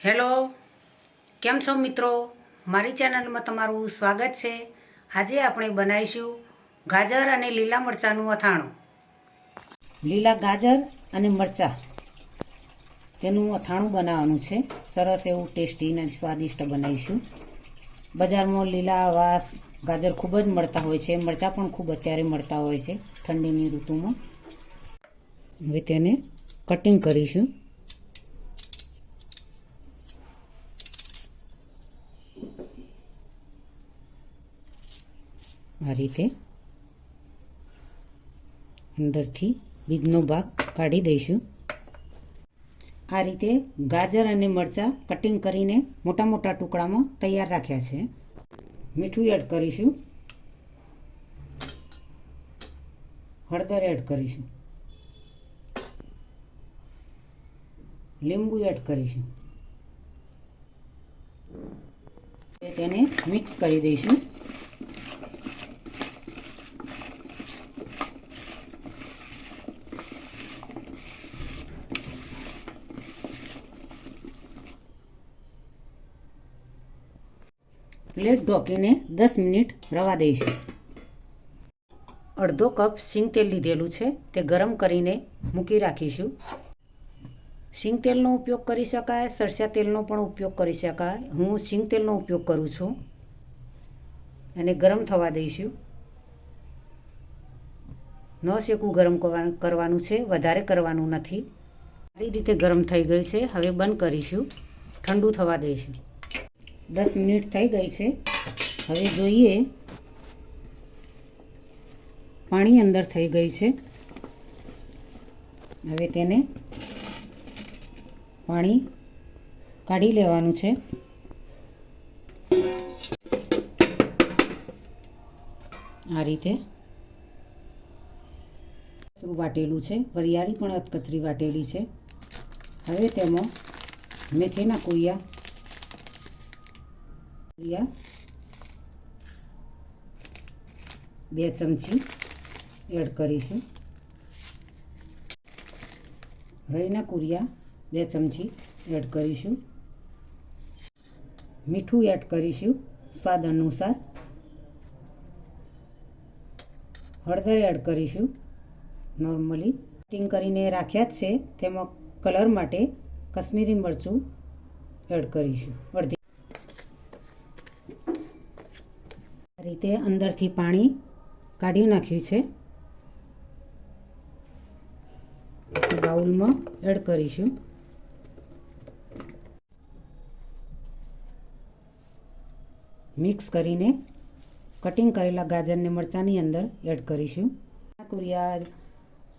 Hello, કેમ છો મિત્રો? મારી ચેનલમાં તમારું સ્વાગત છે. આજે આપણે બનાવીશું ગાજર અને લીલા મરચાંનું અથાણું. લીલા ગાજર અને મરચાં તેનું અથાણું બનાવવાનું છે. સરસ એવું ટેસ્ટી અને સ્વાદિષ્ટ બનાવીશું. બજારમાં લીલા આવા ગાજર ખૂબ જ મળતા હોય છે. મરચાં પણ ખૂબ અત્યારે મળતા હોય છે ઠંડીની ઋતુમાં. હવે તેને કટિંગ કરીશું. આ રીતે અંદરથી બીજનો ભાગ કાઢી દઈશું. આ રીતે ગાજર અને મરચાં કટિંગ કરીને મોટા મોટા ટુકડામાં તૈયાર રાખ્યા છે. મીઠું એડ કરીશું, હળદર એડ કરીશું, લીંબુ એડ કરીશું. તેને મિક્સ કરી દઈશું. પ્લેટ ઢોકીને 10 મિનિટ રવા દઈશું. અડધો કપ સિંગ તેલ લીધેલું છે, તે ગરમ કરીને મૂકી રાખીશું. સિંગ તેલનો ઉપયોગ કરી શકાય, સરસા તેલનો પણ ઉપયોગ કરી શકાય. હું સિંગ તેલનો ઉપયોગ કરું છું. અને ગરમ થવા દઈશું. ન શેકું ગરમ કરવાનું છે, વધારે કરવાનું નથી. સારી રીતે ગરમ થઈ ગયું છે. હવે બંધ કરીશું, ઠંડુ થવા દઈશું. 10 મિનિટ થઈ ગઈ છે. હવે જોઈએ, પાણી અંદર થઈ ગયું છે. હવે તેને પાણી કાઢી લેવાનું છે. આ રીતે વાટેલું છે, વરિયાળી પણ અધકચરી વાટેલી છે. હવે તેમાં મેથીના કુરિયા 2 ચમચી એડ કરીશું. રાઈના કુરિયા 2 ચમચી એડ કરીશું. મીઠું એડ કરીશું સ્વાદ અનુસાર. હળદર એડ કરીશું. નોર્મલી કટિંગ કરીને રાખ્યા જ છે, તેમાં કલર માટે કશ્મીરી મરચું એડ કરીશું. આ રીતે અંદરથી પાણી કાઢી નાખ્યું છે. બાઉલમાં એડ કરીશું. મિક્સ કરીને કટિંગ કરેલા ગાજરને મરચાંની અંદર એડ કરીશું. કુરિયા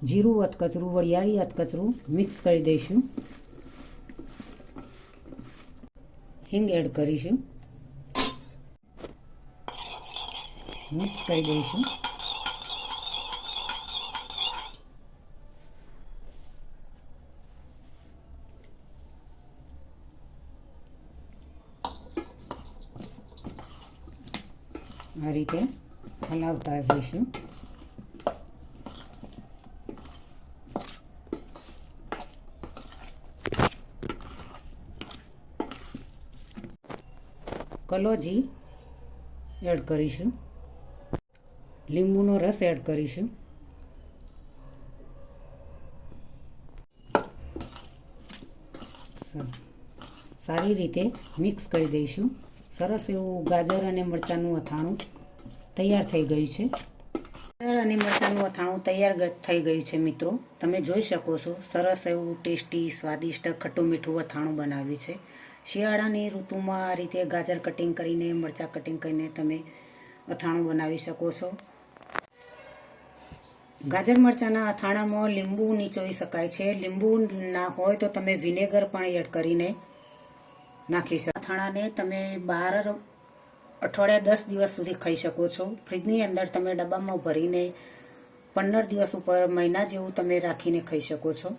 જીરું અધકચરું, વરિયાળી અધકચરું મિક્સ કરી દઈશું. હિંગ એડ કરીશું. મિક્સ કરી દઈશું. આ રીતે હલાવતા જઈશું. કલોજી એડ કરીશું. લીંબુનો રસ એડ કરીશું. સારી રીતે મિક્સ કરી દઈશું. સરસ એવું ગાજર અને મરચાંનું અથાણું તૈયાર થઈ ગયું છે. ગાજર અને મરચાંનું અથાણું તૈયાર થઈ ગયું છે મિત્રો. તમે જોઈ શકો છો, સરસ એવું ટેસ્ટી, સ્વાદિષ્ટ, ખટ્ટું મીઠું અથાણું બનાવ્યું છે. શિયાળાની ઋતુમાં આ રીતે ગાજર કટિંગ કરીને, મરચાં કટિંગ કરીને તમે અથાણું બનાવી શકો છો. ગાજર મરચાંના અથાણામાં લીંબુ નીચોવી શકાય છે. લીંબુ ના હોય તો તમે વિનેગર પણ એડ કરીને નાખી શકો. અથાણાને તમે 12 અઠવાડિયા 10 દિવસ સુધી ખાઈ શકો છો. ફ્રીજની અંદર તમે ડબ્બામાં ભરીને 15 દિવસ ઉપર મહિના જેવું તમે રાખીને ખાઈ શકો છો.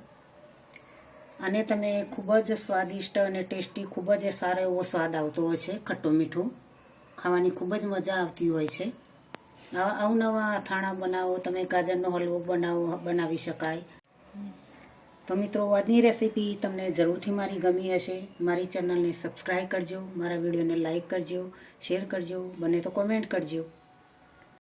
અને તમે ખૂબ જ સ્વાદિષ્ટ અને ટેસ્ટી, ખૂબ જ સારો એવો સ્વાદ આવતો હોય છે. ખટ્ટું મીઠું ખાવાની ખૂબ જ મજા આવતી હોય છે. અવનવા અથાણા બનાવો, તમે ગાજરનો હલવો બનાવી શકાય. તો મિત્રો આજની રેસીપી તમને જરૂરથી મારી ગમી હશે. મારી ચેનલને સબસ્ક્રાઈબ કરજો, મારા વિડીયોને લાઈક કરજો, શેર કરજો, બને તો કોમેન્ટ કરજો.